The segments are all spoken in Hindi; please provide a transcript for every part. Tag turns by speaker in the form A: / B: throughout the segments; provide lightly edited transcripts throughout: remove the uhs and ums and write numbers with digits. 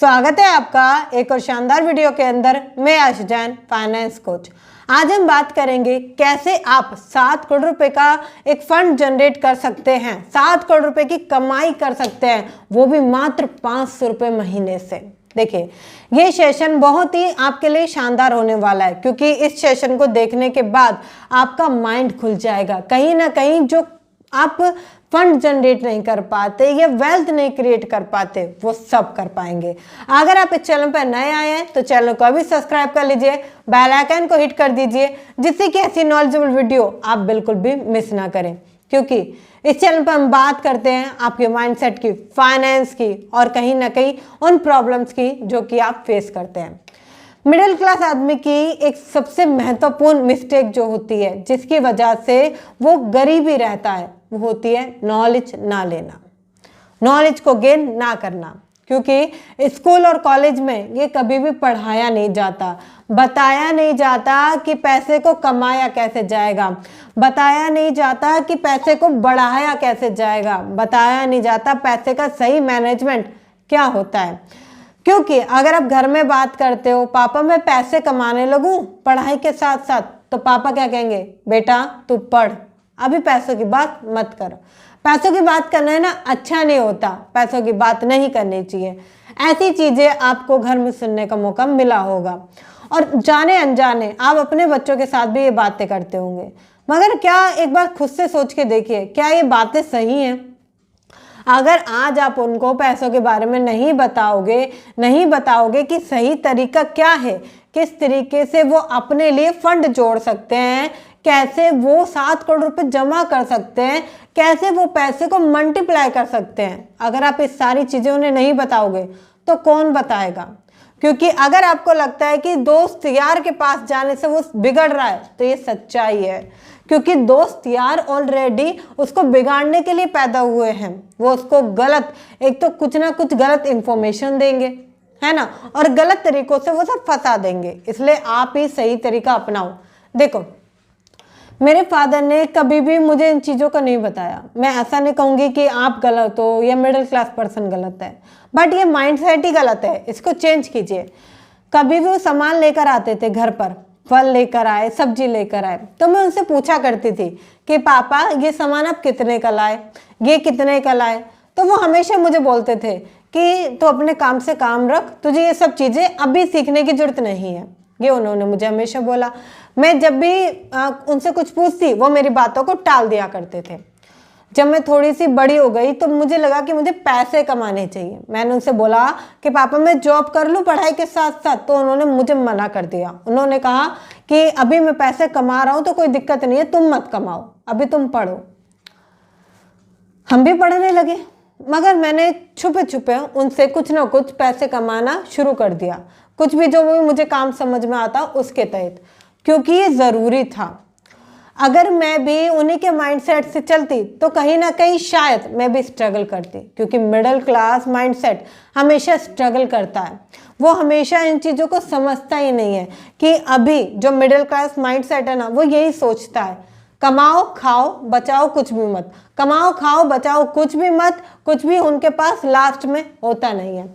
A: स्वागत है आपका एक और शानदार वीडियो के अंदर। मैं आशा जैन, फाइनेंस कोच। आज हम बात करेंगे कैसे आप 7 करोड़ रुपए का एक फंड जनरेट कर सकते हैं, 7 करोड़ रुपए की कमाई कर सकते हैं, वो भी मात्र 500 रुपये महीने से। देखिए, ये सेशन बहुत ही आपके लिए शानदार होने वाला है, क्योंकि इस सेशन को देखने के बाद आपका माइंड खुल जाएगा। कहीं ना कहीं जो आप फंड जनरेट नहीं कर पाते या वेल्थ नहीं क्रिएट कर पाते, वो सब कर पाएंगे। अगर आप इस चैनल पर नए आए हैं तो चैनल को अभी सब्सक्राइब कर लीजिए, बेल आइकन को हिट कर दीजिए, जिससे कि ऐसी नॉलेजेबल वीडियो आप बिल्कुल भी मिस ना करें। क्योंकि इस चैनल पर हम बात करते हैं आपके माइंडसेट की, फाइनेंस की और कहीं ना कहीं उन प्रॉब्लम्स की जो कि आप फेस करते हैं। मिडिल क्लास आदमी की एक सबसे महत्वपूर्ण मिस्टेक जो होती है, जिसकी वजह से वो गरीबी रहता है, वो होती है नॉलेज ना लेना, नॉलेज को गेन ना करना। क्योंकि स्कूल और कॉलेज में ये कभी भी पढ़ाया नहीं जाता, बताया नहीं जाता कि पैसे को कमाया कैसे जाएगा, बताया नहीं जाता कि पैसे को बढ़ाया कैसे जाएगा, बताया नहीं जाता पैसे का सही मैनेजमेंट क्या होता है। क्योंकि अगर आप घर में बात करते हो, पापा मैं पैसे कमाने लगूं पढ़ाई के साथ साथ, तो पापा क्या कहेंगे, बेटा तू पढ़, अभी पैसों की बात मत कर। पैसों की बात करना ना अच्छा नहीं होता, पैसों की बात नहीं करनी चाहिए। ऐसी चीजें आपको घर में सुनने का मौका मिला होगा, और जाने अनजाने आप अपने बच्चों के साथ भी ये बातें करते होंगे। मगर क्या एक बार खुद से सोच के देखिए, क्या ये बातें सही हैं? अगर आज आप उनको पैसों के बारे में नहीं बताओगे कि सही तरीका क्या है, किस तरीके से वो अपने लिए फंड जोड़ सकते हैं, कैसे वो 7 करोड़ रुपए जमा कर सकते हैं, कैसे वो पैसे को मल्टीप्लाई कर सकते हैं, अगर आप इस सारी चीज़ें उन्हें नहीं बताओगे तो कौन बताएगा? क्योंकि अगर आपको लगता है कि दोस्त यार के पास जाने से वो बिगड़ रहा है, तो ये सच्चाई है। क्योंकि दोस्त यार ऑलरेडी उसको बिगाड़ने के लिए पैदा हुए हैं। वो उसको गलत, एक तो कुछ ना कुछ गलत इंफॉर्मेशन देंगे, है ना, और गलत तरीकों से वो सब फंसा देंगे। इसलिए आप ही सही तरीका अपनाओ। देखो, मेरे फादर ने कभी भी मुझे इन चीज़ों को नहीं बताया। मैं ऐसा नहीं कहूँगी कि आप गलत हो या मिडिल क्लास पर्सन गलत है, बट ये माइंडसेट ही गलत है, इसको चेंज कीजिए। कभी भी वो सामान लेकर आते थे घर पर, फल लेकर आए, सब्जी लेकर आए, तो मैं उनसे पूछा करती थी कि पापा ये सामान आप कितने का लाए, ये कितने का लाए? तो वो हमेशा मुझे बोलते थे कि तो अपने काम से काम रख, तुझे ये सब चीज़ें अभी सीखने की जरूरत नहीं है। ये उन्होंने मुझे हमेशा बोला। मैं जब भी उनसे कुछ पूछती, वो मेरी बातों को टाल दिया करते थे। जब मैं थोड़ी सी बड़ी हो गई तो मुझे लगा कि मुझे पैसे कमाने चाहिए। मैंने उनसे बोला कि पापा मैं जॉब कर लूँ पढ़ाई के साथ साथ, तो उन्होंने मुझे मना कर दिया। उन्होंने कहा कि अभी मैं पैसे कमा रहा हूँ तो कोई दिक्कत नहीं है, तुम मत कमाओ, अभी तुम पढ़ो। हम भी पढ़ने लगे, मगर मैंने छुपे छुपे उनसे कुछ ना कुछ पैसे कमाना शुरू कर दिया, कुछ भी जो भी मुझे काम समझ में आता उसके तहत, क्योंकि ये ज़रूरी था। अगर मैं भी उन्हीं के माइंडसेट से चलती तो कहीं ना कहीं शायद मैं भी स्ट्रगल करती, क्योंकि मिडिल क्लास माइंडसेट हमेशा स्ट्रगल करता है। वो हमेशा इन चीज़ों को समझता ही नहीं है कि अभी जो मिडिल क्लास माइंडसेट है ना, वो यही सोचता है, कमाओ खाओ बचाओ कुछ भी मत, कमाओ खाओ बचाओ कुछ भी मत। कुछ भी उनके पास लास्ट में होता नहीं है,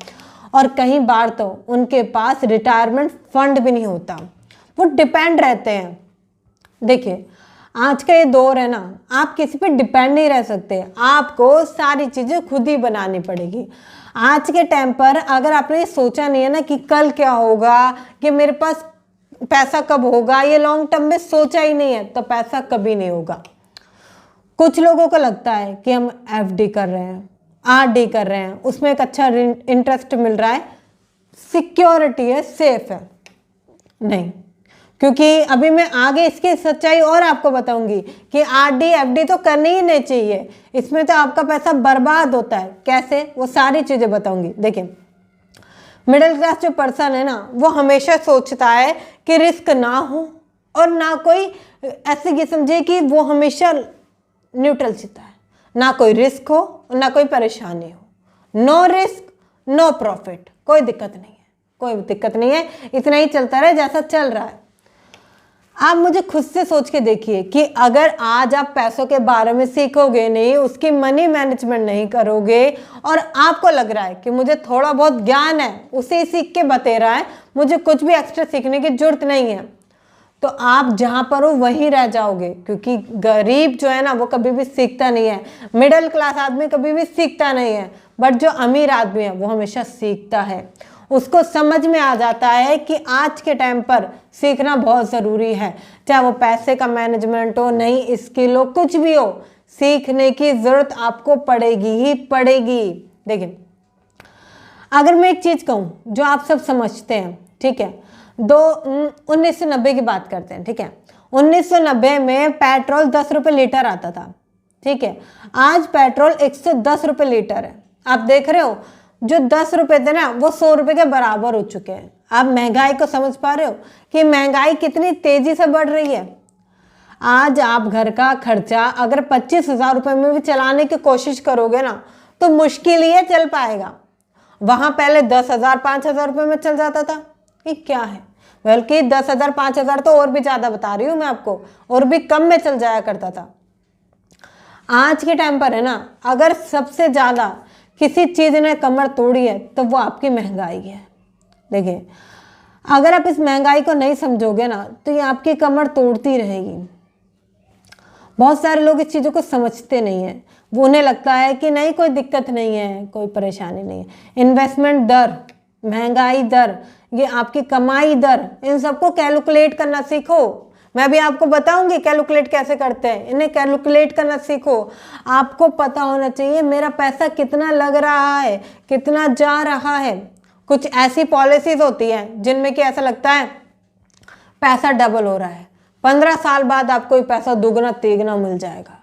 A: और कई बार तो उनके पास रिटायरमेंट फंड भी नहीं होता। वो डिपेंड रहते हैं। देखिए, आज का ये दौर है ना, आप किसी पे डिपेंड नहीं रह सकते, आपको सारी चीज़ें खुद ही बनानी पड़ेगी। आज के टाइम पर अगर आपने सोचा नहीं है ना कि कल क्या होगा, कि मेरे पास पैसा कब होगा, ये लॉन्ग टर्म में सोचा ही नहीं है, तो पैसा कभी नहीं होगा। कुछ लोगों को लगता है कि हम एफडी कर रहे हैं, आरडी कर रहे हैं, उसमें एक अच्छा इंटरेस्ट मिल रहा है, सिक्योरिटी है, सेफ है। नहीं, क्योंकि अभी मैं आगे इसकी सच्चाई और आपको बताऊंगी कि आरडी एफडी तो करनी ही नहीं चाहिए, इसमें तो आपका पैसा बर्बाद होता है। कैसे, वो सारी चीज़ें बताऊंगी। देखिए, मिडिल क्लास जो पर्सन है ना, वो हमेशा सोचता है कि रिस्क ना हो, और ना कोई ऐसे ये समझे कि वो हमेशा न्यूट्रल जीता है, ना कोई रिस्क हो ना कोई परेशानी हो। नो रिस्क नो प्रॉफिट, कोई दिक्कत नहीं है, कोई दिक्कत नहीं है, इतना ही चलता रहे जैसा चल रहा है। आप मुझे खुद से सोच के देखिए कि अगर आज आप पैसों के बारे में सीखोगे नहीं, उसकी मनी मैनेजमेंट नहीं करोगे, और आपको लग रहा है कि मुझे थोड़ा बहुत ज्ञान है, उसे सीख के बतेरा है, मुझे कुछ भी एक्स्ट्रा सीखने की जरूरत नहीं है, तो आप जहाँ पर हो वहीं रह जाओगे। क्योंकि गरीब जो है ना वो कभी भी सीखता नहीं है, मिडिल क्लास आदमी कभी भी सीखता नहीं है, बट जो अमीर आदमी है वो हमेशा सीखता है। उसको समझ में आ जाता है कि आज के टाइम पर सीखना बहुत ज़रूरी है, चाहे वो पैसे का मैनेजमेंट हो, नई स्किल हो, कुछ भी हो, सीखने की ज़रूरत आपको पड़ेगी ही पड़ेगी। देखिए, अगर मैं एक चीज़ कहूँ जो आप सब समझते हैं, ठीक है, 1990 की बात करते हैं, ठीक है, 1990 में पेट्रोल 10 रुपये लीटर आता था, ठीक है, आज पेट्रोल 110 रुपये लीटर है। आप देख रहे हो जो 10 रुपये थे ना वो 100 रुपये के बराबर हो चुके हैं। आप महंगाई को समझ पा रहे हो कि महंगाई कितनी तेजी से बढ़ रही है। आज आप घर का खर्चा अगर 25,000 रुपये में भी चलाने की कोशिश करोगे ना तो मुश्किल ही चल पाएगा। वहाँ पहले 10,000 5,000 रुपये में चल जाता था। ये क्या है, बल्कि 10,000 5,000 तो और भी ज़्यादा बता रही हूँ मैं आपको, और भी कम में चल जाया करता था। आज के टाइम पर है ना, अगर सबसे ज़्यादा किसी चीज़ ने कमर तोड़ी है तो वो आपकी महंगाई है। देखिए, अगर आप इस महंगाई को नहीं समझोगे ना तो ये आपकी कमर तोड़ती रहेगी। बहुत सारे लोग इस चीज़ों को समझते नहीं हैं, वो उन्हें लगता है कि नहीं कोई दिक्कत नहीं है, कोई परेशानी नहीं है। इन्वेस्टमेंट दर, महंगाई दर, ये आपकी कमाई दर, इन सबको कैलकुलेट करना सीखो। मैं भी आपको बताऊंगी कैलकुलेट कैसे करते हैं, इन्हें कैलकुलेट करना सीखो। आपको पता होना चाहिए मेरा पैसा कितना लग रहा है, कितना जा रहा है। कुछ ऐसी पॉलिसीज होती हैं जिनमें कि ऐसा लगता है पैसा डबल हो रहा है, 15 साल बाद आपको ये पैसा दुगना तिगना मिल जाएगा,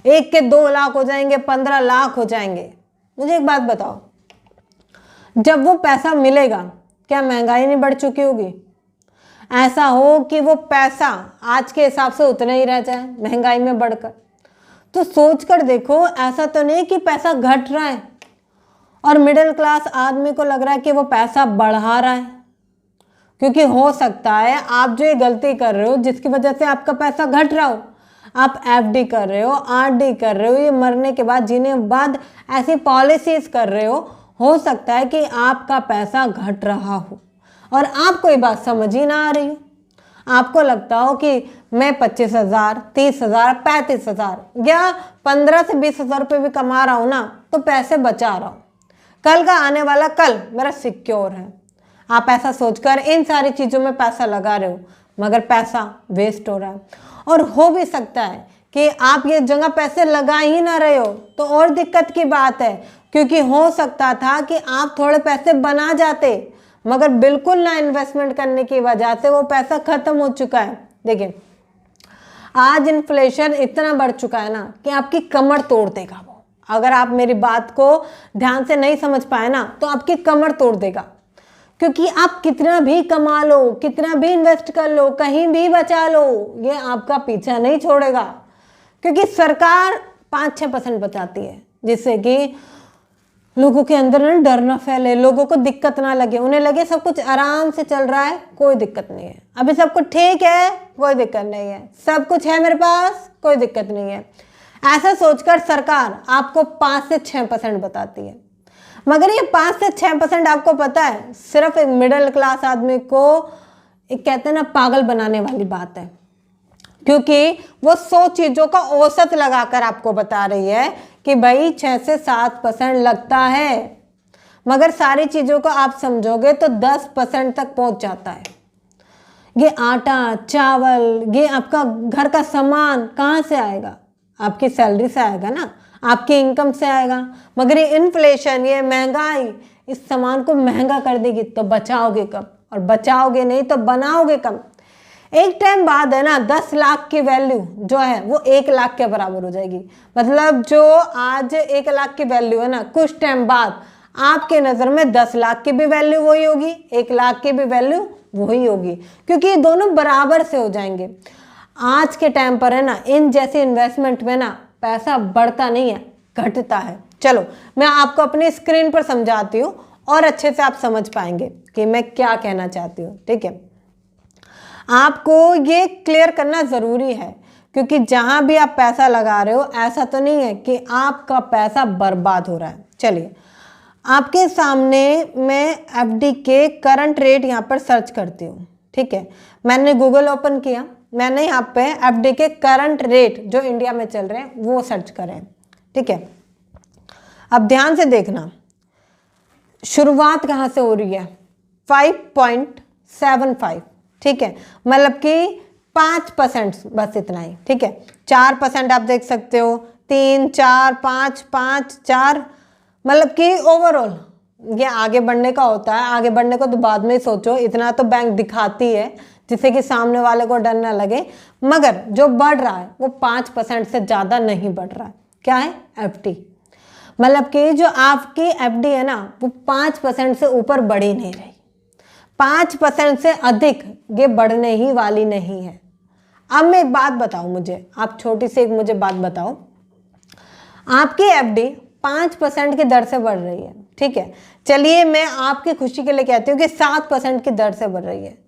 A: 1 के 2 लाख हो जाएंगे, 15 लाख हो जाएंगे। मुझे एक बात बताओ, जब वो पैसा मिलेगा क्या महंगाई नहीं बढ़ चुकी होगी? ऐसा हो कि वो पैसा आज के हिसाब से उतना ही रह जाए महंगाई में बढ़कर, तो सोच कर देखो, ऐसा तो नहीं कि पैसा घट रहा है और मिडिल क्लास आदमी को लग रहा है कि वो पैसा बढ़ा रहा है। क्योंकि हो सकता है आप जो ये गलती कर रहे हो जिसकी वजह से आपका पैसा घट रहा हो, आप एफडी कर रहे हो, आरडी कर रहे हो, ये मरने के बाद जीने के बाद ऐसी पॉलिसीज कर रहे हो सकता है कि आपका पैसा घट रहा हो और आपको ये बात समझ ही ना आ रही हो। आपको लगता हो कि मैं 25,000, 30,000, 35,000 या 15 से 20,000 रुपये भी कमा रहा हूँ ना तो पैसे बचा रहा हूँ, कल का आने वाला कल मेरा सिक्योर है। आप ऐसा सोचकर इन सारी चीज़ों में पैसा लगा रहे हो, मगर पैसा वेस्ट हो रहा है। और हो भी सकता है कि आप ये जगह पैसे लगा ही ना रहे हो तो और दिक्कत की बात है, क्योंकि हो सकता था कि आप थोड़े पैसे बना जाते, मगर बिल्कुल ना इन्वेस्टमेंट करने की वजह से वो पैसा खत्म हो चुका है। देखिए, आज इन्फ्लेशन इतना बढ़ चुका है ना कि आपकी कमर तोड़ देगा वो। अगर आप मेरी बात को ध्यान से नहीं समझ पाए ना तो आपकी कमर तोड़ देगा, क्योंकि आप कितना भी कमा लो, कितना भी इन्वेस्ट कर लो, कहीं भी बचा लो, ये आपका पीछा नहीं छोड़ेगा। क्योंकि सरकार 5-6% बचाती है जिससे कि लोगों के अंदर ना डर ना फैले, लोगों को दिक्कत ना लगे, उन्हें लगे सब कुछ आराम से चल रहा है, कोई दिक्कत नहीं है, अभी सब कुछ ठीक है, कोई दिक्कत नहीं है, सब कुछ है मेरे पास, कोई दिक्कत नहीं है। ऐसा सोचकर सरकार आपको 5 से 6% बताती है, मगर ये 5 से 6% आपको पता है सिर्फ एक मिडिल क्लास आदमी को एक कहते हैं ना पागल बनाने वाली बात है, क्योंकि वो 100 चीज़ों का औसत लगाकर आपको बता रही है कि भाई 6 से 7% लगता है, मगर सारी चीज़ों को आप समझोगे तो 10% तक पहुंच जाता है। ये आटा, चावल, ये आपका घर का सामान कहाँ से आएगा? आपकी सैलरी से आएगा ना, आपकी इनकम से आएगा। मगर ये इन्फ्लेशन, ये महंगाई इस सामान को महंगा कर देगी, तो बचाओगे कब? और बचाओगे नहीं तो बनाओगे कब? एक टाइम बाद है ना 10 लाख की वैल्यू जो है वो 1 लाख के बराबर हो जाएगी। मतलब जो आज 1 लाख की वैल्यू है ना, कुछ टाइम बाद आपके नज़र में 10 लाख की भी वैल्यू वही होगी, 1 लाख की भी वैल्यू वही होगी, क्योंकि ये दोनों बराबर से हो जाएंगे। आज के टाइम पर है ना इन जैसे इन्वेस्टमेंट में ना पैसा बढ़ता नहीं है, घटता है। चलो मैं आपको अपनी स्क्रीन पर समझाती हूँ और अच्छे से आप समझ पाएंगे कि मैं क्या कहना चाहती हूँ। ठीक है, आपको ये क्लियर करना ज़रूरी है, क्योंकि जहाँ भी आप पैसा लगा रहे हो ऐसा तो नहीं है कि आपका पैसा बर्बाद हो रहा है। चलिए आपके सामने मैं एफडी के करंट रेट यहाँ पर सर्च करती हूँ। ठीक है, मैंने गूगल ओपन किया, मैंने यहाँ पे एफडी के करंट रेट जो इंडिया में चल रहे हैं वो सर्च करें। ठीक है, अब ध्यान से देखना शुरुआत कहाँ से हो रही है, 5.75। ठीक है, मतलब कि 5%, बस इतना ही। ठीक है, 4% आप देख सकते हो, 3, 4, 5, 5, 4, मतलब कि ओवरऑल ये आगे बढ़ने का होता है। आगे बढ़ने को तो बाद में ही सोचो, इतना तो बैंक दिखाती है जिससे कि सामने वाले को डर ना लगे, मगर जो बढ़ रहा है वो 5% से ज़्यादा नहीं बढ़ रहा है। क्या है, एफडी। मतलब कि जो आपकी एफडी है ना वो 5% से ऊपर बढ़ ही नहीं रही, 5% से अधिक ये बढ़ने ही वाली नहीं है। अब मैं एक बात बताऊं, मुझे आप छोटी सी एक मुझे बात बताओ, आपकी एफडी 5% की दर से बढ़ रही है। ठीक है, चलिए मैं आपकी खुशी के लिए कहती हूँ कि 7% की दर से बढ़ रही है,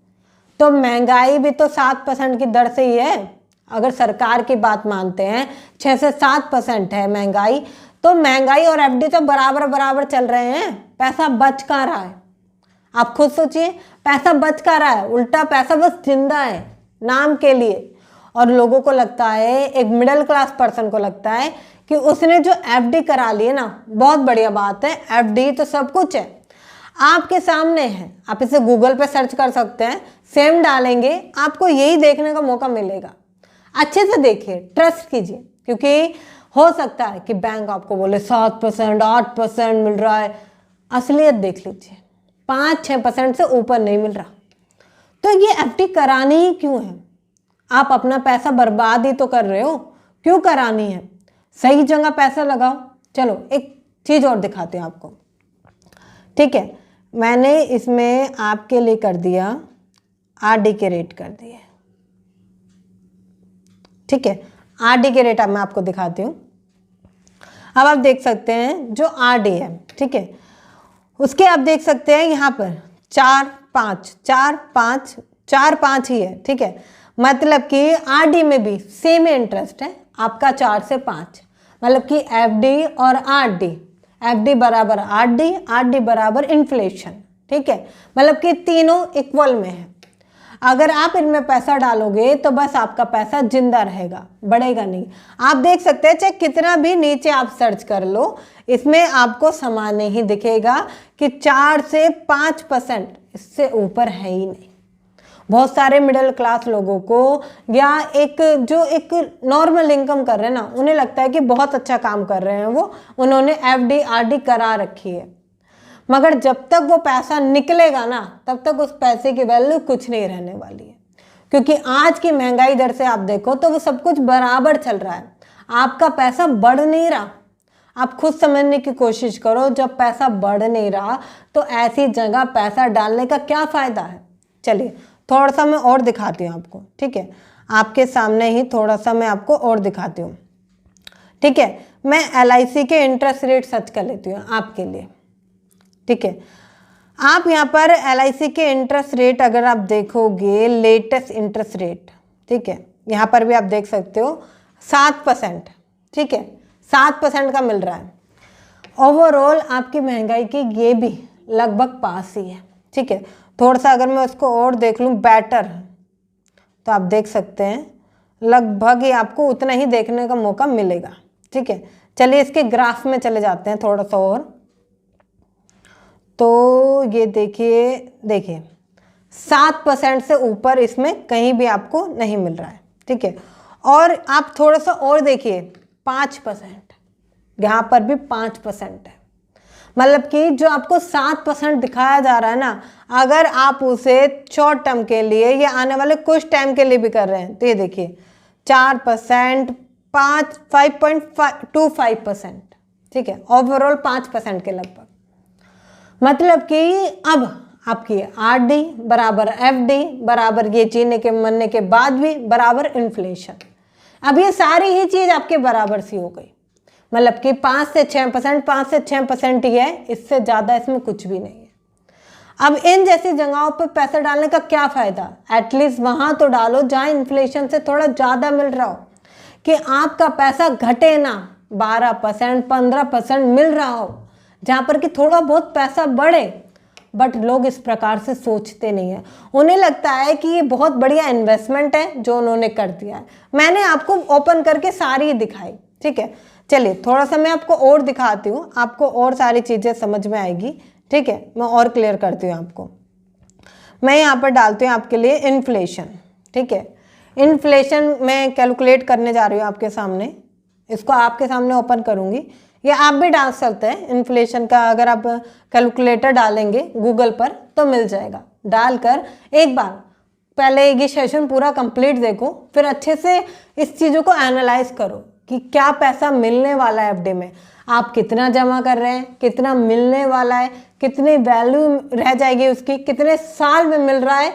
A: तो महंगाई भी तो 7% की दर से ही है। अगर सरकार की बात मानते हैं 6 से 7% है महंगाई, तो महंगाई और एफडी तो बराबर बराबर चल रहे हैं। पैसा बच कहाँ रहा है, आप खुद सोचिए, पैसा बच कहाँ रहा है, उल्टा पैसा बस जिंदा है नाम के लिए। और लोगों को लगता है, एक मिडिल क्लास पर्सन को लगता है कि उसने जो एफडी करा ली है ना, बहुत बढ़िया बात है, एफडी तो सब कुछ है, आपके सामने है। आप इसे गूगल पे सर्च कर सकते हैं, सेम डालेंगे आपको यही देखने का मौका मिलेगा। अच्छे से देखिए, ट्रस्ट कीजिए, क्योंकि हो सकता है कि बैंक आपको बोले 7%, 8% मिल रहा है, असलियत देख लीजिए 5-6% से ऊपर नहीं मिल रहा। तो ये एफडी करानी ही क्यों है, आप अपना पैसा बर्बाद ही तो कर रहे हो, क्यों करानी है, सही जगह पैसा लगाओ। चलो एक चीज़ और दिखाते हैं आपको। ठीक है, मैंने इसमें आपके लिए कर दिया आरडी के रेट कर दिए। ठीक है, आरडी के रेट अब मैं आपको दिखाती हूँ। अब आप देख सकते हैं जो आरडी है, ठीक है, उसके आप देख सकते हैं यहाँ पर 4-5 ही है। ठीक है, मतलब कि आरडी में भी सेम इंटरेस्ट है आपका 4 से 5, मतलब कि एफडी और आरडी, एफडी बराबर आरडी, आरडी बराबर इन्फ्लेशन। ठीक है, मतलब कि तीनों इक्वल में है। अगर आप इनमें पैसा डालोगे तो बस आपका पैसा जिंदा रहेगा, बढ़ेगा नहीं। आप देख सकते हैं चाहे कितना भी नीचे आप सर्च कर लो, इसमें आपको समान ही दिखेगा कि 4 से 5%, इससे ऊपर है ही नहीं। बहुत सारे मिडिल क्लास लोगों को या एक नॉर्मल इनकम कर रहे हैं ना, उन्हें लगता है कि बहुत अच्छा काम कर रहे हैं वो, उन्होंने एफडी आरडी करा रखी है, मगर जब तक वो पैसा निकलेगा ना तब तक उस पैसे की वैल्यू कुछ नहीं रहने वाली है। क्योंकि आज की महंगाई दर से आप देखो तो वो सब कुछ बराबर चल रहा है, आपका पैसा बढ़ नहीं रहा। आप खुद समझने की कोशिश करो, जब पैसा बढ़ नहीं रहा तो ऐसी जगह पैसा डालने का क्या फ़ायदा है। चलिए थोड़ा सा मैं और दिखाती हूँ आपको। ठीक है, आपके सामने ही थोड़ा सा मैं आपको और दिखाती हूँ। ठीक है, मैं LIC के इंटरेस्ट रेट सर्च कर लेती हूँ आपके लिए। ठीक है, आप यहाँ पर LIC के इंटरेस्ट रेट अगर आप देखोगे, लेटेस्ट इंटरेस्ट रेट, ठीक है, यहाँ पर भी आप देख सकते हो 7%। ठीक है, 7% का मिल रहा है। ओवरऑल आपकी महंगाई की ये भी लगभग पास ही है। ठीक है, थोड़ा सा अगर मैं उसको और देख लूँ बेटर, तो आप देख सकते हैं लगभग ही आपको उतना ही देखने का मौका मिलेगा। ठीक है, चलिए इसके ग्राफ में चले जाते हैं थोड़ा सा और। तो ये देखिए 7% से ऊपर इसमें कहीं भी आपको नहीं मिल रहा है। ठीक है, और आप थोड़ा सा और देखिए 5%, यहाँ पर भी 5% है। मतलब कि जो आपको 7% दिखाया जा रहा है ना, अगर आप उसे शॉर्ट टर्म के लिए या आने वाले कुछ टाइम के लिए भी कर रहे हैं तो ये देखिए 4%, 5.25%। ठीक है, ओवरऑल 5% के लगभग। मतलब कि अब आपकी आरडी बराबर एफडी बराबर ये जीने के मरने के बाद भी बराबर इन्फ्लेशन। अब ये सारी ही चीज़ आपके बराबर सी हो गई। मतलब कि 5 से 6% ही है, इससे ज़्यादा इसमें कुछ भी नहीं है। अब इन जैसी जगहों पर पैसा डालने का क्या फ़ायदा? एटलीस्ट वहाँ तो डालो जहाँ इन्फ्लेशन से थोड़ा ज़्यादा मिल रहा हो, कि आपका पैसा घटे ना, 12% 15% मिल रहा हो, जहाँ पर कि थोड़ा बहुत पैसा बढ़े। बट लोग इस प्रकार से सोचते नहीं है। उन्हें लगता है कि ये बहुत बढ़िया इन्वेस्टमेंट है जो उन्होंने कर दिया है। मैंने आपको ओपन करके सारी दिखाई, ठीक है। चलिए थोड़ा सा मैं आपको और दिखाती हूँ, आपको और सारी चीज़ें समझ में आएगी, ठीक है। मैं और क्लियर करती हूँ आपको। मैं यहाँ पर डालती हूँ आपके लिए इन्फ्लेशन, ठीक है। इन्फ्लेशन मैं कैलकुलेट करने जा रही हूँ आपके सामने, इसको आपके सामने ओपन करूँगी। ये आप भी डाल सकते हैं इन्फ्लेशन का, अगर आप कैलकुलेटर डालेंगे गूगल पर तो मिल जाएगा। डालकर एक बार पहले ये सेशन पूरा कंप्लीट देखो, फिर अच्छे से इस चीज़ों को एनालाइज करो कि क्या पैसा मिलने वाला है एफडी में, आप कितना जमा कर रहे हैं, कितना मिलने वाला है, कितनी वैल्यू रह जाएगी उसकी, कितने साल में मिल रहा है,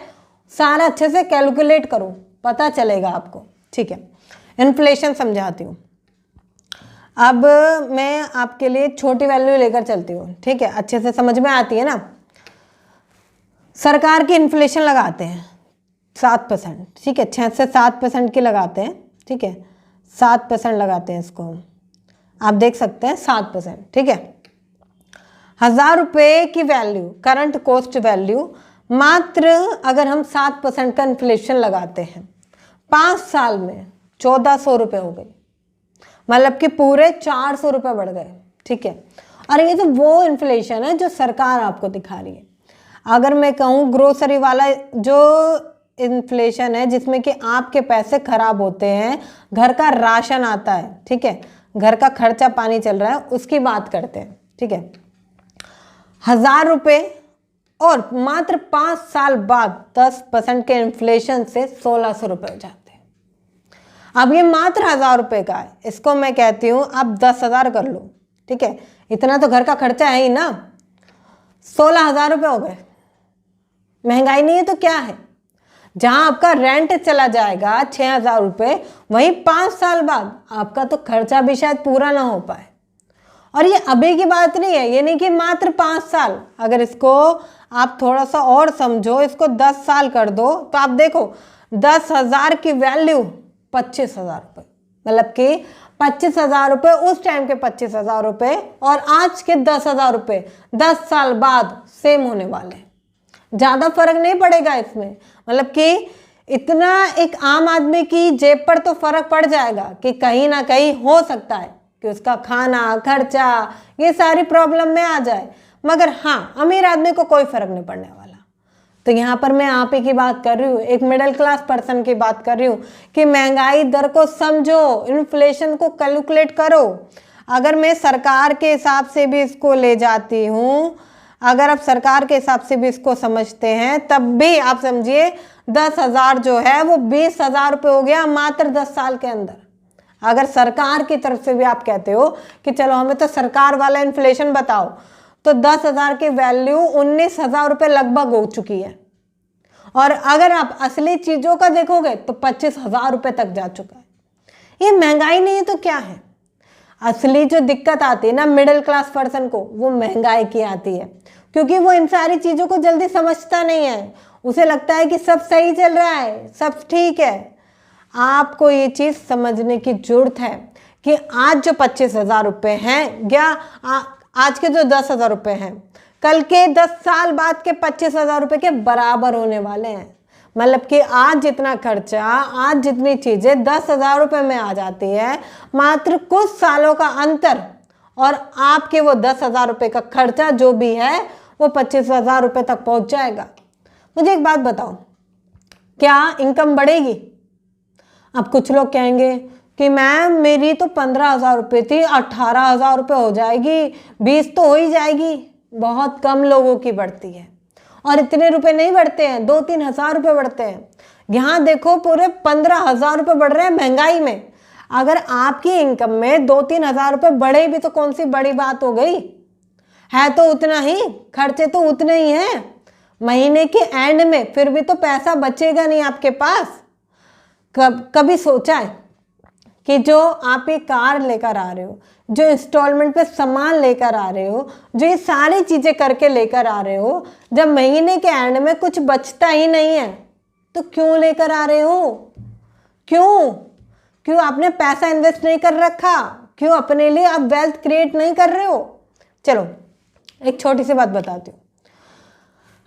A: सारा अच्छे से कैलकुलेट करो, पता चलेगा आपको, ठीक है। इन्फ्लेशन समझाती हूँ। अब मैं आपके लिए छोटी वैल्यू लेकर चलती हूँ, ठीक है, अच्छे से समझ में आती है ना। सरकार की इन्फ्लेशन लगाते हैं 7%, ठीक है, 6 से 7% की लगाते हैं, ठीक है, 7% लगाते हैं इसको, आप देख सकते हैं 7%, ठीक है। 1000 रुपये की वैल्यू, करंट कॉस्ट वैल्यू, मात्र अगर हम 7% का इन्फ्लेशन लगाते हैं 5 साल में 1400 रुपये हो गई, मतलब कि पूरे 400 रुपये बढ़ गए, ठीक है। और ये तो वो इन्फ्लेशन है जो सरकार आपको दिखा रही है। अगर मैं कहूँ ग्रोसरी वाला जो इन्फ्लेशन है जिसमें कि आपके पैसे खराब होते हैं, घर का राशन आता है, ठीक है, घर का खर्चा पानी चल रहा है, उसकी बात करते हैं, ठीक है। 1000 रुपये और मात्र 5 साल बाद 10% के इन्फ्लेशन से 1600 रुपये हो जाते हैं। अब ये मात्र 1000 रुपये का है, इसको मैं कहती हूँ आप 10,000 कर लो, ठीक है, इतना तो घर का खर्चा है ही ना। 16,000 रुपये हो गए, महंगाई नहीं है तो क्या है। जहां आपका रेंट चला जाएगा 6,000 रुपये, वहीं 5 साल बाद आपका तो खर्चा भी शायद पूरा ना हो पाए। और ये अभी की बात नहीं है, ये नहीं कि मात्र 5 साल, अगर इसको आप थोड़ा सा और समझो, इसको 10 साल कर दो तो आप देखो 10,000 की वैल्यू 25,000 रुपये, मतलब कि 25,000 रुपये उस टाइम के 25,000 रुपये और आज के 10,000 रुपये 10 साल बाद सेम होने वाले हैं। ज़्यादा फर्क नहीं पड़ेगा इसमें, मतलब कि इतना एक आम आदमी की जेब पर तो फर्क पड़ जाएगा कि कहीं ना कहीं हो सकता है कि उसका खाना खर्चा ये सारी प्रॉब्लम में आ जाए, मगर हाँ अमीर आदमी को कोई फर्क नहीं पड़ने वाला। तो यहाँ पर मैं आप ही की बात कर रही हूँ, एक मिडिल क्लास पर्सन की बात कर रही हूँ कि महंगाई दर को समझो, इन्फ्लेशन को कैलकुलेट करो। अगर मैं सरकार के हिसाब से भी इसको ले जाती हूँ, अगर आप सरकार के हिसाब से भी इसको समझते हैं, तब भी आप समझिए 10,000 जो है वो 20,000 रुपये हो गया मात्र 10 साल के अंदर। अगर सरकार की तरफ से भी आप कहते हो कि चलो हमें तो सरकार वाला इन्फ्लेशन बताओ, तो 10,000 की वैल्यू 19,000 रुपये लगभग हो चुकी है। और अगर आप असली चीज़ों का देखोगे तो 25,000 रुपये तक जा चुका है। ये महंगाई नहीं है तो क्या है। असली जो दिक्कत आती है ना मिडिल क्लास पर्सन को, वो महंगाई की आती है, क्योंकि वो इन सारी चीज़ों को जल्दी समझता नहीं है। उसे लगता है कि सब सही चल रहा है, सब ठीक है। आपको ये चीज़ समझने की जरूरत है कि आज जो 25,000 रुपये हैं या आज के जो 10,000 रुपये हैं, कल के 10 साल बाद के 25,000 रुपये के बराबर होने वाले हैं। मतलब कि आज जितना खर्चा, आज जितनी चीज़ें 10,000 रुपये में आ जाती है, मात्र कुछ सालों का अंतर और आपके वो 10,000 रुपये का खर्चा जो भी है वो 25,000 रुपये तक पहुंच जाएगा। मुझे एक बात बताओ, क्या इनकम बढ़ेगी? अब कुछ लोग कहेंगे कि मैम मेरी तो 15,000 रुपये थी, 18,000 रुपये हो जाएगी, 20 तो हो ही जाएगी। बहुत कम लोगों की बढ़ती है और इतने रुपए नहीं बढ़ते हैं, 2-3 हज़ार रुपये बढ़ते हैं। यहाँ देखो पूरे 15,000 रुपये बढ़ रहे हैं महंगाई में। अगर आपकी इनकम में 2-3 हज़ार रुपये बढ़े भी तो कौन सी बड़ी बात हो गई है, तो उतना ही खर्चे तो उतने ही हैं। महीने के एंड में फिर भी तो पैसा बचेगा नहीं आपके पास। कभी सोचा है कि जो आप ये कार लेकर आ रहे हो, जो इंस्टॉलमेंट पे सामान लेकर आ रहे हो, जो ये सारी चीज़ें करके लेकर आ रहे हो, जब महीने के एंड में कुछ बचता ही नहीं है तो क्यों लेकर आ रहे हो? क्यों आपने पैसा इन्वेस्ट नहीं कर रखा? क्यों अपने लिए आप वेल्थ क्रिएट नहीं कर रहे हो? चलो एक छोटी सी बात बताती हूँ।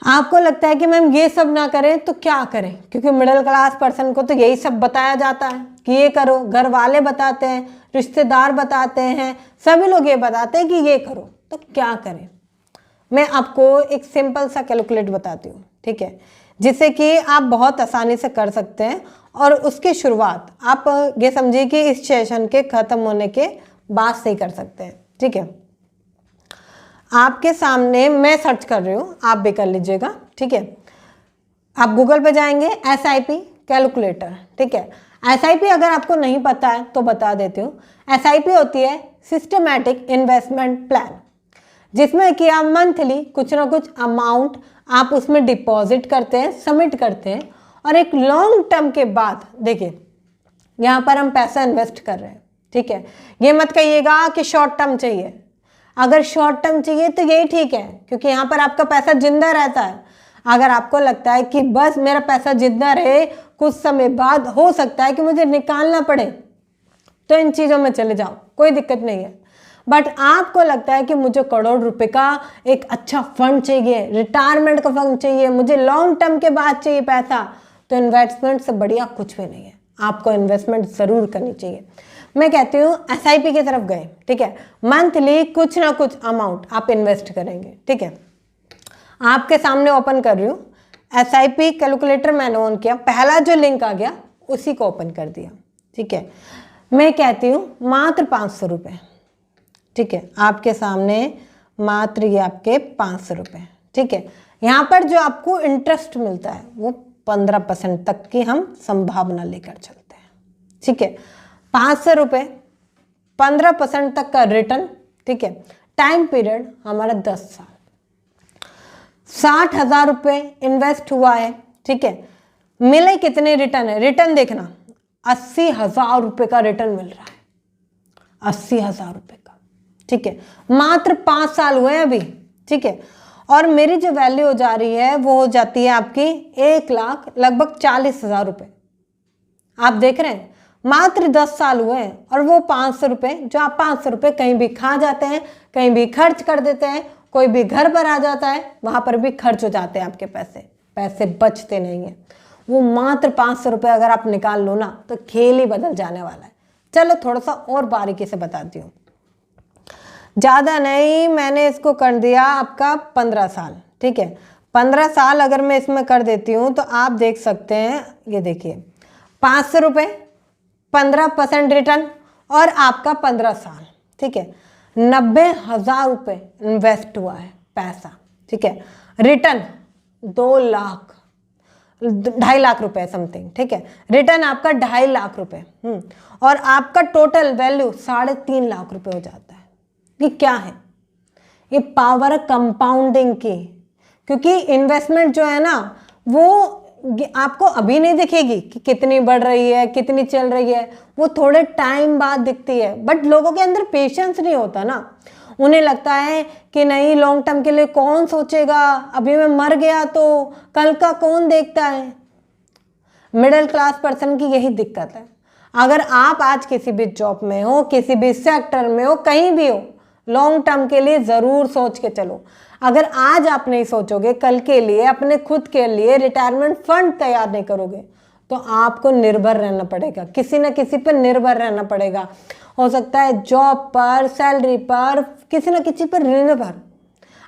A: आपको लगता है कि मैम ये सब ना करें तो क्या करें, क्योंकि मिडिल क्लास पर्सन को तो यही सब बताया जाता है कि ये करो, घर वाले बताते हैं, रिश्तेदार बताते हैं, सभी लोग ये बताते हैं कि ये करो, तो क्या करें? मैं आपको एक सिंपल सा कैलकुलेट बताती हूँ, ठीक है, जिससे कि आप बहुत आसानी से कर सकते हैं और उसकी शुरुआत आप ये समझिए कि इस सेशन के ख़त्म होने के बाद से ही कर सकते हैं, ठीक है। आपके सामने मैं सर्च कर रही हूँ, आप भी कर लीजिएगा, ठीक है। आप गूगल पे जाएंगे SIP कैलकुलेटर, ठीक है। SIP अगर आपको नहीं पता है तो बता देती हूँ। SIP होती है सिस्टमैटिक इन्वेस्टमेंट प्लान, जिसमें कि आप मंथली कुछ ना कुछ अमाउंट आप उसमें डिपॉजिट करते हैं, सबमिट करते हैं, और एक लॉन्ग टर्म के बाद देखिए यहाँ पर हम पैसा इन्वेस्ट कर रहे हैं, ठीक है। ये मत कहिएगा कि शॉर्ट टर्म चाहिए। अगर शॉर्ट टर्म चाहिए तो यही ठीक है, क्योंकि यहाँ पर आपका पैसा जिंदा रहता है। अगर आपको लगता है कि बस मेरा पैसा जिंदा रहे, कुछ समय बाद हो सकता है कि मुझे निकालना पड़े, तो इन चीज़ों में चले जाओ, कोई दिक्कत नहीं है। बट आपको लगता है कि मुझे करोड़ रुपए का एक अच्छा फंड चाहिए, रिटायरमेंट का फंड चाहिए, मुझे लॉन्ग टर्म के बाद चाहिए पैसा, तो इन्वेस्टमेंट से बढ़िया कुछ भी नहीं है। आपको इन्वेस्टमेंट ज़रूर करनी चाहिए। मैं कहती हूँ SIP की तरफ गए, ठीक है, मंथली कुछ ना कुछ अमाउंट आप इन्वेस्ट करेंगे, ठीक है। आपके सामने ओपन कर रही हूँ SIP कैलकुलेटर, मैंने ऑन किया, पहला जो लिंक आ गया उसी को ओपन कर दिया, ठीक है। मैं कहती हूँ मात्र 500 रुपये, ठीक है, आपके सामने मात्र ये आपके 500 रुपये, ठीक है। यहाँ पर जो आपको इंटरेस्ट मिलता है वो 15% तक की हम संभावना लेकर चलते हैं, ठीक है। 500 रुपये 15% तक का रिटर्न, ठीक है। टाइम पीरियड हमारा 10 साल, 60,000 रुपये इन्वेस्ट हुआ है, ठीक है। मिले कितने रिटर्न है? रिटर्न देखना, 80,000 रुपये का रिटर्न मिल रहा है, 80,000 रुपये का, ठीक है। मात्र 5 साल हुए अभी, ठीक है। और मेरी जो वैल्यू हो जा रही है वो हो जाती है आपकी 1 लाख लगभग 40,000 रुपये। आप देख रहे हैं, मात्र 10 साल हुए हैं और वो 500 रुपये, जो आप 500 रुपये कहीं भी खा जाते हैं, कहीं भी खर्च कर देते हैं, कोई भी घर पर आ जाता है वहाँ पर भी खर्च हो जाते हैं आपके पैसे बचते नहीं हैं। वो मात्र 500 रुपये अगर आप निकाल लो ना तो खेल ही बदल जाने वाला है। चलो थोड़ा सा और बारीकी से बताती हूँ, ज़्यादा नहीं, मैंने इसको कर दिया आपका 15 साल, ठीक है। 15 साल अगर मैं इसमें कर देती हूँ तो आप देख सकते हैं, ये देखिए 500 रुपये 15% रिटर्न और आपका 15 साल, ठीक है। 90,000 रुपये इन्वेस्ट हुआ है पैसा, ठीक है। रिटर्न 2 लाख 2.5 लाख रुपए समथिंग, ठीक है। रिटर्न आपका 2.5 लाख रुपए, और आपका टोटल वैल्यू 3.5 लाख रुपए हो जाता है। ये क्या है? ये पावर कंपाउंडिंग की, क्योंकि इन्वेस्टमेंट जो है ना वो आपको अभी नहीं दिखेगी कि कितनी बढ़ रही है, कितनी चल रही है, वो थोड़े टाइम बाद दिखती है। बट लोगों के अंदर पेशेंस नहीं होता ना, उन्हें लगता है कि नहीं लॉन्ग टर्म के लिए कौन सोचेगा, अभी मैं मर गया तो कल का कौन देखता है। मिडिल क्लास पर्सन की यही दिक्कत है। अगर आप आज किसी भी जॉब में हो, किसी भी सेक्टर में हो, कहीं भी हो, लॉन्ग टर्म के लिए ज़रूर सोच के चलो। अगर आज आप नहीं सोचोगे कल के लिए, अपने खुद के लिए रिटायरमेंट फंड तैयार नहीं करोगे तो आपको निर्भर रहना पड़ेगा, किसी न किसी पर निर्भर रहना पड़ेगा। हो सकता है जॉब पर, सैलरी पर, किसी न किसी पर निर्भर,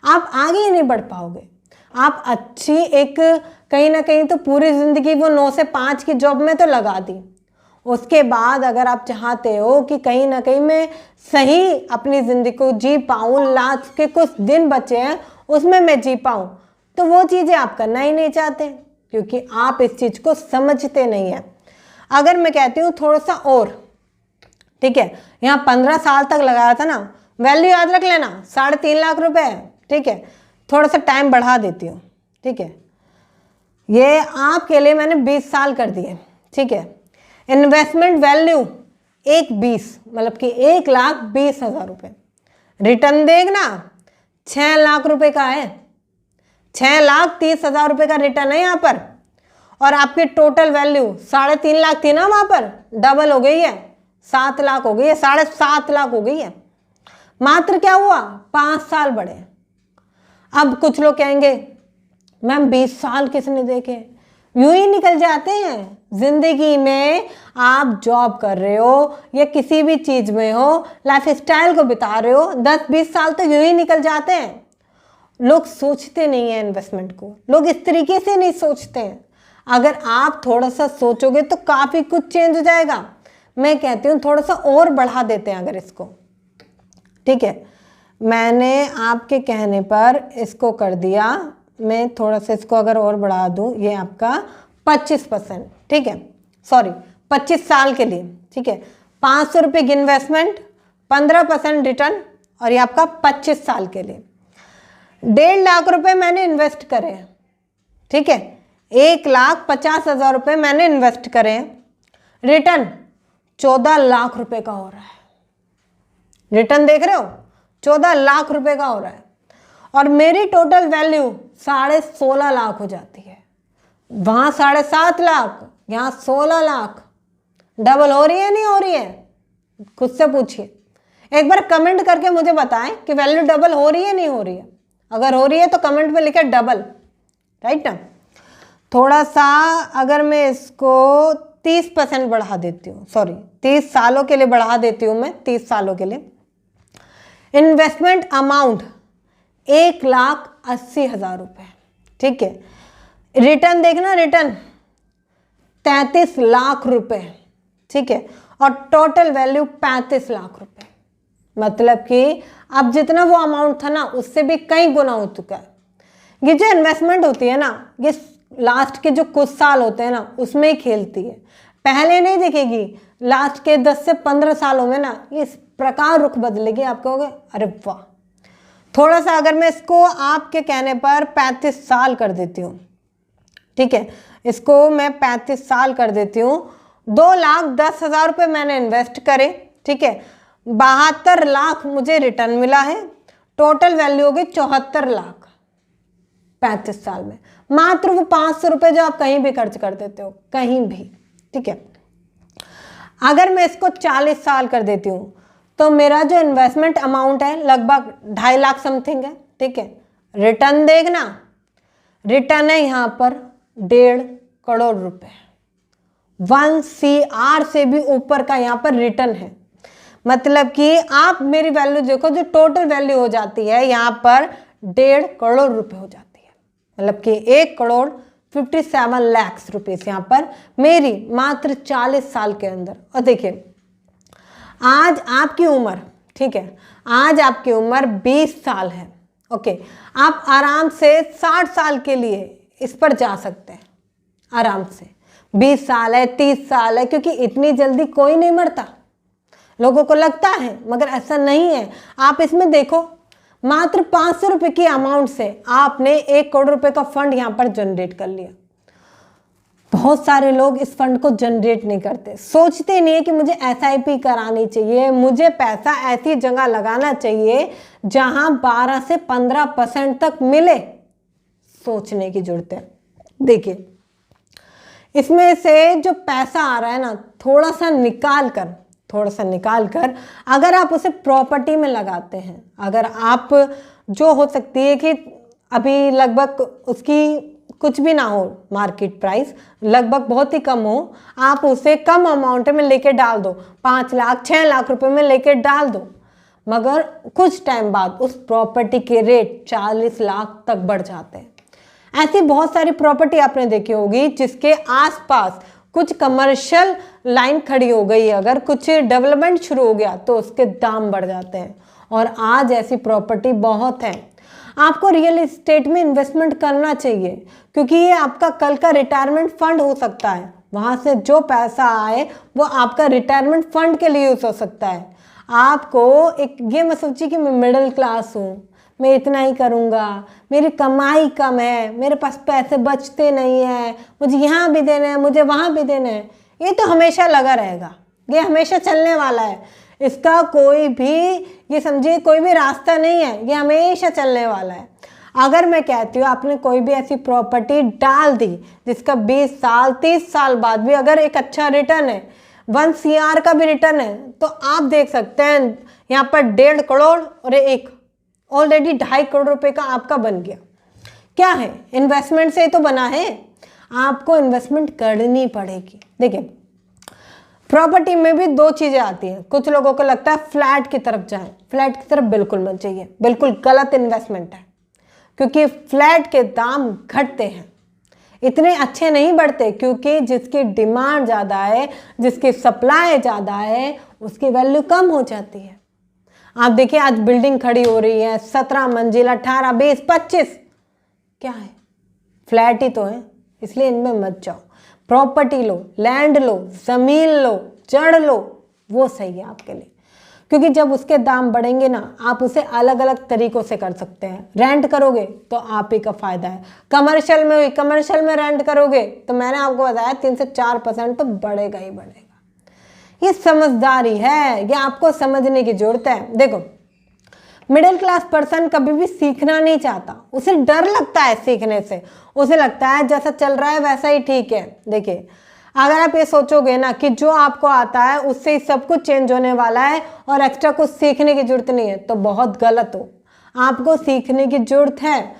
A: आप आगे ही नहीं बढ़ पाओगे। आप अच्छी एक कहीं ना कहीं तो पूरी ज़िंदगी वो 9 से 5 की जॉब में तो लगा दी, उसके बाद अगर आप चाहते हो कि कहीं ना कहीं मैं सही अपनी ज़िंदगी को जी पाऊँ, लास्ट के कुछ दिन बचे हैं उसमें मैं जी पाऊँ, तो वो चीज़ें आप करना ही नहीं चाहते क्योंकि आप इस चीज़ को समझते नहीं हैं। अगर मैं कहती हूँ थोड़ा सा और, ठीक है, यहाँ 15 साल तक लगाया था ना, वैल्यू याद रख लेना 3.5 लाख रुपए है, ठीक है। थोड़ा सा टाइम बढ़ा देती हूँ, ठीक है, ये आपके लिए मैंने 20 साल कर दिए, ठीक है। इन्वेस्टमेंट वैल्यू 1,20,000 मतलब कि 1,20,000 रुपये। रिटर्न देखना 6 लाख रुपए का है, 6,30,000 रुपये का रिटर्न है यहाँ पर। और आपकी टोटल वैल्यू 3.5 लाख थी ना, वहां पर डबल हो गई है, 7 लाख हो गई है, 7.5 लाख हो गई है। मात्र क्या हुआ, 5 साल बढ़े। अब कुछ लोग कहेंगे मैम 20 साल किसने देखे, यूं ही निकल जाते हैं। जिंदगी में आप जॉब कर रहे हो या किसी भी चीज में हो, लाइफ स्टाइल को बिता रहे हो, 10-20 साल तो यूं ही निकल जाते हैं। लोग सोचते नहीं है इन्वेस्टमेंट को, लोग इस तरीके से नहीं सोचते हैं। अगर आप थोड़ा सा सोचोगे तो काफी कुछ चेंज हो जाएगा। मैं कहती हूँ थोड़ा सा और बढ़ा देते हैं अगर इसको, ठीक है। मैंने आपके कहने पर इसको कर दिया, मैं थोड़ा सा इसको अगर और बढ़ा दूं, ये आपका 25%, ठीक है, सॉरी 25 साल के लिए, ठीक है। 500 रुपये की इन्वेस्टमेंट, 15% रिटर्न, और ये आपका 25 साल के लिए। 1.5 लाख रुपए मैंने इन्वेस्ट करे हैं, ठीक है, 1,50,000 रुपये मैंने इन्वेस्ट करे हैं, रिटर्न 14 लाख रुपए का हो रहा है। रिटर्न देख रहे हो, 14 लाख रुपए का हो रहा है। और मेरी टोटल वैल्यू 16.5 लाख हो जाती है। वहां 7.5 लाख, यहाँ 16 लाख। डबल हो रही है नहीं हो रही है, खुद से पूछिए। एक बार कमेंट करके मुझे बताएं कि वैल्यू डबल हो रही है नहीं हो रही है। अगर हो रही है तो कमेंट में लिखे डबल, राइट ना। थोड़ा सा अगर मैं इसको 30% बढ़ा देती हूँ, सॉरी 30 सालों के लिए बढ़ा देती हूँ मैं, 30 सालों के लिए। इन्वेस्टमेंट अमाउंट 1,80,000 रुपये, ठीक है। रिटर्न देखना, रिटर्न 33 लाख रुपए, ठीक है। और टोटल वैल्यू 35 लाख रुपए। मतलब कि अब जितना वो अमाउंट था ना, उससे भी कई गुना हो चुका है। ये जो इन्वेस्टमेंट होती है ना, ये लास्ट के जो कुछ साल होते हैं ना, उसमें ही खेलती है, पहले नहीं दिखेगी। लास्ट के 10 से 15 सालों में ना इस प्रकार रुख बदलेगी। आप कहोगे अरे वाह। थोड़ा सा अगर मैं इसको आपके कहने पर 35 साल कर देती हूँ, ठीक है, इसको मैं 35 साल कर देती हूँ। 2,10,000 रुपये मैंने इन्वेस्ट करे, ठीक है, 72 लाख मुझे रिटर्न मिला है। टोटल वैल्यू होगी 74 लाख 35 साल में। मात्र वो 500 रुपये जो आप कहीं भी खर्च कर देते हो, कहीं भी, ठीक है। अगर मैं इसको 40 साल कर देती हूँ तो मेरा जो इन्वेस्टमेंट अमाउंट है लगभग 2.5 लाख समथिंग है, ठीक है। रिटर्न देखना, रिटर्न है यहाँ पर 1.5 करोड़ रुपए, 1 CR से भी ऊपर का यहाँ पर रिटर्न है। मतलब कि आप मेरी वैल्यू देखो, जो टोटल वैल्यू हो जाती है यहाँ पर 1.5 करोड़ रुपए हो जाती है। मतलब कि 1,57 लाख रुपए यहाँ पर मेरी मात्र 40 साल के अंदर। और देखिए आज आपकी उम्र, ठीक है, आज आपकी उम्र 20 साल है, ओके। आप आराम से 60 साल के लिए इस पर जा सकते हैं, आराम से। 20 साल है, 30 साल है, क्योंकि इतनी जल्दी कोई नहीं मरता। लोगों को लगता है, मगर ऐसा नहीं है। आप इसमें देखो, मात्र 500 रुपये की अमाउंट से आपने 1 करोड़ रुपए का फंड यहाँ पर जनरेट कर लिया। बहुत सारे लोग इस फंड को जनरेट नहीं करते, सोचते नहीं है कि मुझे SIP करानी चाहिए, मुझे पैसा ऐसी जगह लगाना चाहिए जहां 12 से 15% तक मिले। सोचने की जरूरत है। देखिए इसमें से जो पैसा आ रहा है ना, थोड़ा सा निकाल कर अगर आप उसे प्रॉपर्टी में लगाते हैं, अगर आप, जो हो सकती है कि अभी लगभग उसकी कुछ भी ना हो, मार्केट प्राइस लगभग बहुत ही कम हो, आप उसे कम अमाउंट में लेके डाल दो, 5 लाख 6 लाख रुपए में लेके डाल दो, मगर कुछ टाइम बाद उस प्रॉपर्टी के रेट 40 लाख तक बढ़ जाते हैं। ऐसी बहुत सारी प्रॉपर्टी आपने देखी होगी जिसके आसपास कुछ कमर्शियल लाइन खड़ी हो गई, अगर कुछ डेवलपमेंट शुरू हो गया तो उसके दाम बढ़ जाते हैं। और आज ऐसी प्रॉपर्टी बहुत है। आपको रियल एस्टेट में इन्वेस्टमेंट करना चाहिए, क्योंकि ये आपका कल का रिटायरमेंट फंड हो सकता है। वहां से जो पैसा आए वो आपका रिटायरमेंट फंड के लिए यूज हो सकता है। आपको एक ये मत सोचिए कि मैं मिडिल क्लास हूँ, मैं इतना ही करूँगा, मेरी कमाई कम है, मेरे पास पैसे बचते नहीं है, मुझे यहाँ भी देना है, मुझे वहाँ भी देना है। ये तो हमेशा लगा रहेगा, ये हमेशा चलने वाला है, इसका कोई भी, ये समझिए कोई भी रास्ता नहीं है, ये हमेशा चलने वाला है। अगर मैं कहती हूँ आपने कोई भी ऐसी प्रॉपर्टी डाल दी जिसका 20 साल 30 साल बाद भी अगर एक अच्छा रिटर्न है, 1 CR का भी रिटर्न है, तो आप देख सकते हैं यहाँ पर 1.5 करोड़ और एक ऑलरेडी 2.5 करोड़ रुपए का आपका बन गया। क्या है, इन्वेस्टमेंट से ही तो बना है, आपको इन्वेस्टमेंट करनी पड़ेगी। देखिए प्रॉपर्टी में भी 2 चीज़ें आती हैं। कुछ लोगों को लगता है फ्लैट की तरफ जाएं, फ्लैट की तरफ बिल्कुल मत जाइए, बिल्कुल गलत इन्वेस्टमेंट है, क्योंकि फ्लैट के दाम घटते हैं, इतने अच्छे नहीं बढ़ते, क्योंकि जिसकी डिमांड ज़्यादा है, जिसकी सप्लाई ज़्यादा है, उसकी वैल्यू कम हो जाती है। आप देखिए आज बिल्डिंग खड़ी हो रही है 17 मंजिल, 18, 20, 25, क्या है, फ्लैट ही तो है, इसलिए इनमें मत जाओ। प्रॉपर्टी लो, लैंड लो, ज़मीन लो, जड़ लो, वो सही है आपके लिए, क्योंकि जब उसके दाम बढ़ेंगे ना, आप उसे अलग अलग तरीक़ों से कर सकते हैं। रेंट करोगे तो आप ही का फ़ायदा है, कमर्शियल में हुई, कमर्शियल में रेंट करोगे तो मैंने आपको बताया 3 से 4% तो बढ़ेगा ही बढ़ेगा। ये समझदारी है, ये आपको समझने की ज़रूरत है। देखो मिडिल क्लास पर्सन कभी भी सीखना नहीं चाहता, उसे डर लगता है सीखने से, उसे लगता है जैसा चल रहा है वैसा ही ठीक है। देखिए अगर आप ये सोचोगे ना कि जो आपको आता है उससे ही सब कुछ चेंज होने वाला है और एक्स्ट्रा कुछ सीखने की जरूरत नहीं है, तो बहुत गलत हो। आपको सीखने की जरूरत है,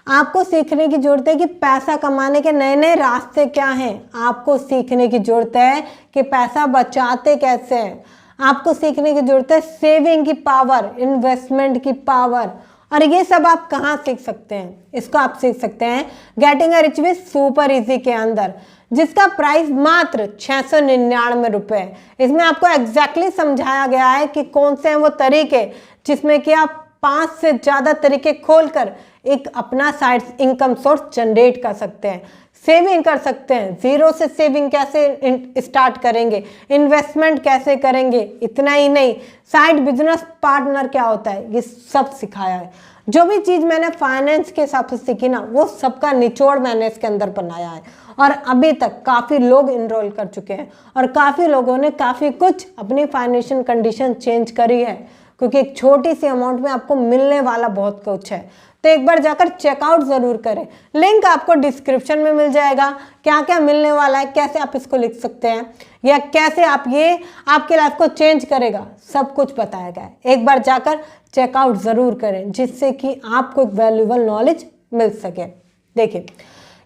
A: आपको सीखने की जरूरत है कि पैसा कमाने के नए नए रास्ते क्या हैं, आपको सीखने की जरूरत है कि पैसा बचाते कैसे हैं, आपको सीखने की जरूरत है सेविंग की पावर, इन्वेस्टमेंट की पावर। और ये सब आप कहाँ सीख सकते हैं, इसको आप सीख सकते हैं getting a rich with super easy के अंदर, जिसका प्राइस मात्र 699 रुपये है। इसमें आपको एग्जैक्टली समझाया गया है कि कौन से हैं वो तरीके जिसमें कि आप 5 से ज़्यादा तरीके खोलकर एक अपना साइड इनकम सोर्स जनरेट कर सकते हैं, सेविंग कर सकते हैं, जीरो से सेविंग कैसे स्टार्ट करेंगे, इन्वेस्टमेंट कैसे करेंगे, इतना ही नहीं साइड बिजनेस पार्टनर क्या होता है, ये सब सिखाया है। जो भी चीज़ मैंने फाइनेंस के हिसाब से सीखी ना, वो सबका निचोड़ मैंने इसके अंदर बनाया है और अभी तक काफ़ी लोग इनरोल कर चुके हैं और काफ़ी लोगों ने काफ़ी कुछ अपनी फाइनेंशियल कंडीशन चेंज करी है, क्योंकि एक छोटी सी अमाउंट में आपको मिलने वाला बहुत कुछ है। तो एक बार जाकर चेकआउट ज़रूर करें, लिंक आपको डिस्क्रिप्शन में मिल जाएगा। क्या क्या मिलने वाला है, कैसे आप इसको लिख सकते हैं या कैसे आप ये आपके लाइफ को चेंज करेगा, सब कुछ बताया गया है। एक बार जाकर चेकआउट ज़रूर करें, जिससे कि आपको एक वैल्यूएबल नॉलेज मिल सके। देखिए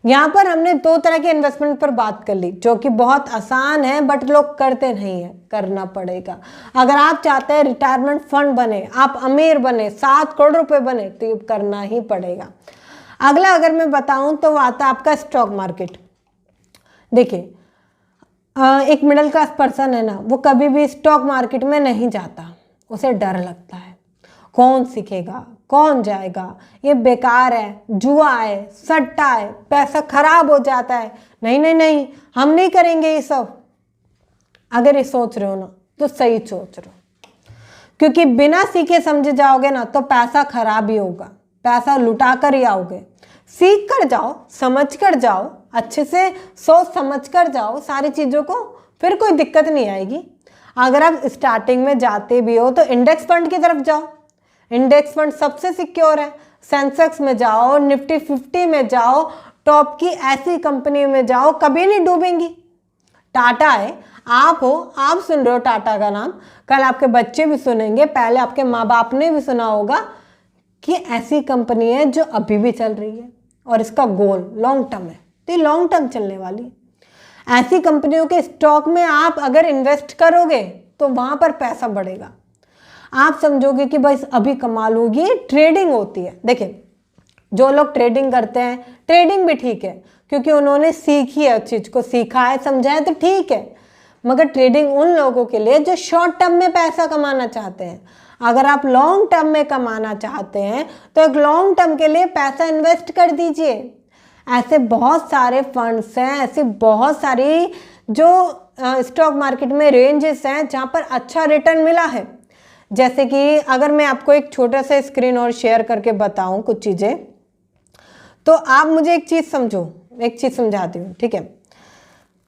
A: यहाँ पर हमने 2 तरह के इन्वेस्टमेंट पर बात कर ली, जो कि बहुत आसान है बट लोग करते नहीं है, करना पड़ेगा। अगर आप चाहते हैं रिटायरमेंट फंड बने, आप अमीर बने, 7 करोड़ रुपए बने, तो ये करना ही पड़ेगा। अगला अगर मैं बताऊं तो वो आता है आपका स्टॉक मार्केट। देखिए एक मिडिल क्लास पर्सन है ना, वो कभी भी स्टॉक मार्केट में नहीं जाता, उसे डर लगता है, कौन सीखेगा, कौन जाएगा, ये बेकार है, जुआ है, सट्टा है, पैसा खराब हो जाता है, नहीं नहीं नहीं हम नहीं करेंगे ये सब। अगर ये सोच रहे हो ना तो सही सोच रहे हो, क्योंकि बिना सीखे समझे जाओगे ना तो पैसा खराब ही होगा, पैसा लुटा कर ही आओगे। सीख कर जाओ, समझ कर जाओ, अच्छे से सोच समझ कर जाओ सारी चीज़ों को, फिर कोई दिक्कत नहीं आएगी। अगर आप स्टार्टिंग में जाते भी हो तो इंडेक्स फंड की तरफ जाओ, इंडेक्स फंड सबसे सिक्योर है। सेंसेक्स में जाओ, निफ्टी 50 में जाओ, टॉप की ऐसी कंपनी में जाओ, कभी नहीं डूबेंगी। टाटा है, आप हो, आप सुन रहे हो टाटा का नाम, कल आपके बच्चे भी सुनेंगे, पहले आपके माँ बाप ने भी सुना होगा कि ऐसी कंपनी है जो अभी भी चल रही है और इसका गोल लॉन्ग टर्म है, तो ये लॉन्ग टर्म चलने वाली है। ऐसी कंपनियों के स्टॉक में आप अगर इन्वेस्ट करोगे तो वहाँ पर पैसा बढ़ेगा। आप समझोगे कि बस अभी कमा लूँगी, ये ट्रेडिंग होती है। देखिए जो लोग ट्रेडिंग करते हैं, ट्रेडिंग भी ठीक है क्योंकि उन्होंने सीखी है, उस चीज़ को सीखा है, समझा है, तो ठीक है। मगर ट्रेडिंग उन लोगों के लिए जो शॉर्ट टर्म में पैसा कमाना चाहते हैं। अगर आप लॉन्ग टर्म में कमाना चाहते हैं तो एक लॉन्ग टर्म के लिए पैसा इन्वेस्ट कर दीजिए। ऐसे बहुत सारे फंड्स हैं, ऐसे बहुत सारी जो स्टॉक मार्केट में रेंजेस हैं जहाँ पर अच्छा रिटर्न मिला है। जैसे कि अगर मैं आपको एक छोटा सा स्क्रीन और शेयर करके बताऊं कुछ चीज़ें, तो आप मुझे एक चीज़ समझो, एक चीज़ समझाती हूँ, ठीक है।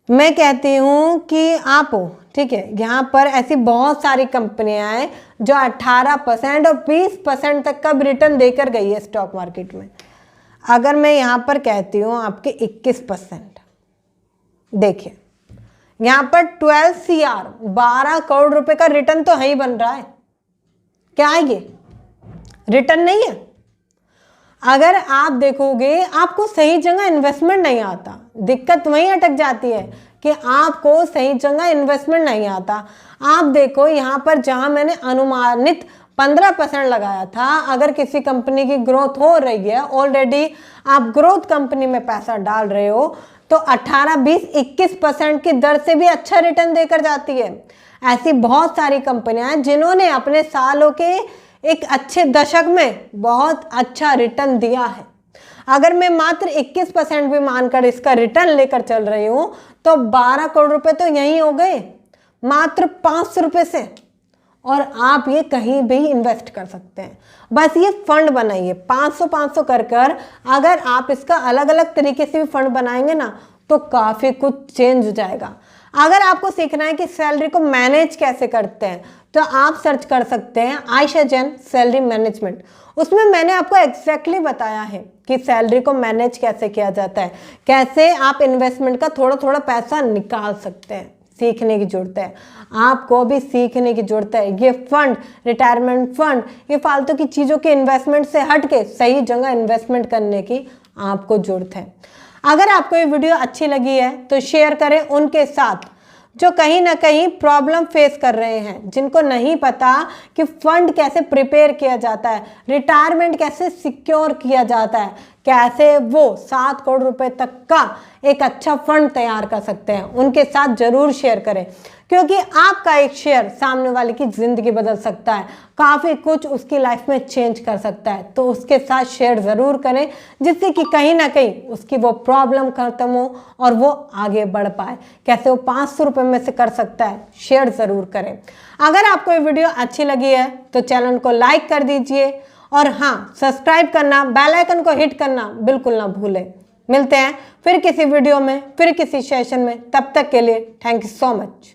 A: मैं कहती हूँ कि आप हो, ठीक है, यहाँ पर ऐसी बहुत सारी कंपनियां हैं जो 18% और 20% तक का रिटर्न देकर गई है स्टॉक मार्केट में। अगर मैं यहाँ पर कहती हूँ आपके 21%, देखिए यहाँ पर 12 CR 12 करोड़ रुपए का रिटर्न तो है ही बन रहा है। क्या है ये? रिटर्न नहीं है। अगर आप देखोगे आपको सही जगह इन्वेस्टमेंट नहीं आता, दिक्कत वहीं अटक जाती है कि आपको सही जगह इन्वेस्टमेंट नहीं आता। आप देखो यहाँ पर जहाँ मैंने अनुमानित 15% लगाया था, अगर किसी कंपनी की ग्रोथ हो रही है, ऑलरेडी आप ग्रोथ कंपनी में पैसा डाल रहे हो, तो 18, 20, 21% की दर से भी अच्छा रिटर्न देकर जाती है। ऐसी बहुत सारी कंपनियां हैं जिन्होंने अपने सालों के एक अच्छे दशक में बहुत अच्छा रिटर्न दिया है। अगर मैं मात्र 21% भी मानकर इसका रिटर्न लेकर चल रही हूं तो 12 करोड़ रुपए तो यहीं हो गए मात्र 500 रुपए से। और आप ये कहीं भी इन्वेस्ट कर सकते हैं। बस ये फंड बनाइए 500-500 कर अगर आप इसका अलग अलग तरीके से भी फंड बनाएंगे ना तो काफ़ी कुछ चेंज हो जाएगा। अगर आपको सीखना है कि सैलरी को मैनेज कैसे करते हैं तो आप सर्च कर सकते हैं आयशा जैन सैलरी मैनेजमेंट। उसमें मैंने आपको एग्जैक्टली बताया है कि सैलरी को मैनेज कैसे किया जाता है, कैसे आप इन्वेस्टमेंट का थोड़ा थोड़ा पैसा निकाल सकते हैं। सीखने की जरूरत है, आपको भी सीखने की जरूरत है। ये फंड, रिटायरमेंट फंड, ये फालतू की चीज़ों के इन्वेस्टमेंट से हट के सही जगह इन्वेस्टमेंट करने की आपको जरूरत है। अगर आपको ये वीडियो अच्छी लगी है तो शेयर करें उनके साथ जो कहीं ना कहीं प्रॉब्लम फेस कर रहे हैं, जिनको नहीं पता कि फंड कैसे प्रिपेयर किया जाता है, रिटायरमेंट कैसे सिक्योर किया जाता है, कैसे वो 7 करोड़ रुपए तक का एक अच्छा फंड तैयार कर सकते हैं। उनके साथ जरूर शेयर करें क्योंकि आपका एक शेयर सामने वाले की जिंदगी बदल सकता है, काफ़ी कुछ उसकी लाइफ में चेंज कर सकता है। तो उसके साथ शेयर ज़रूर करें जिससे कि कहीं ना कहीं उसकी वो प्रॉब्लम खत्म हो और वो आगे बढ़ पाए। कैसे वो 500 रुपये में से कर सकता है, शेयर ज़रूर करें। अगर आपको ये वीडियो अच्छी लगी है तो चैनल को लाइक कर दीजिए और हाँ, सब्सक्राइब करना, बेल आइकन को हिट करना बिल्कुल ना भूलें। मिलते हैं फिर किसी वीडियो में, फिर किसी सेशन में। तब तक के लिए थैंक यू सो मच।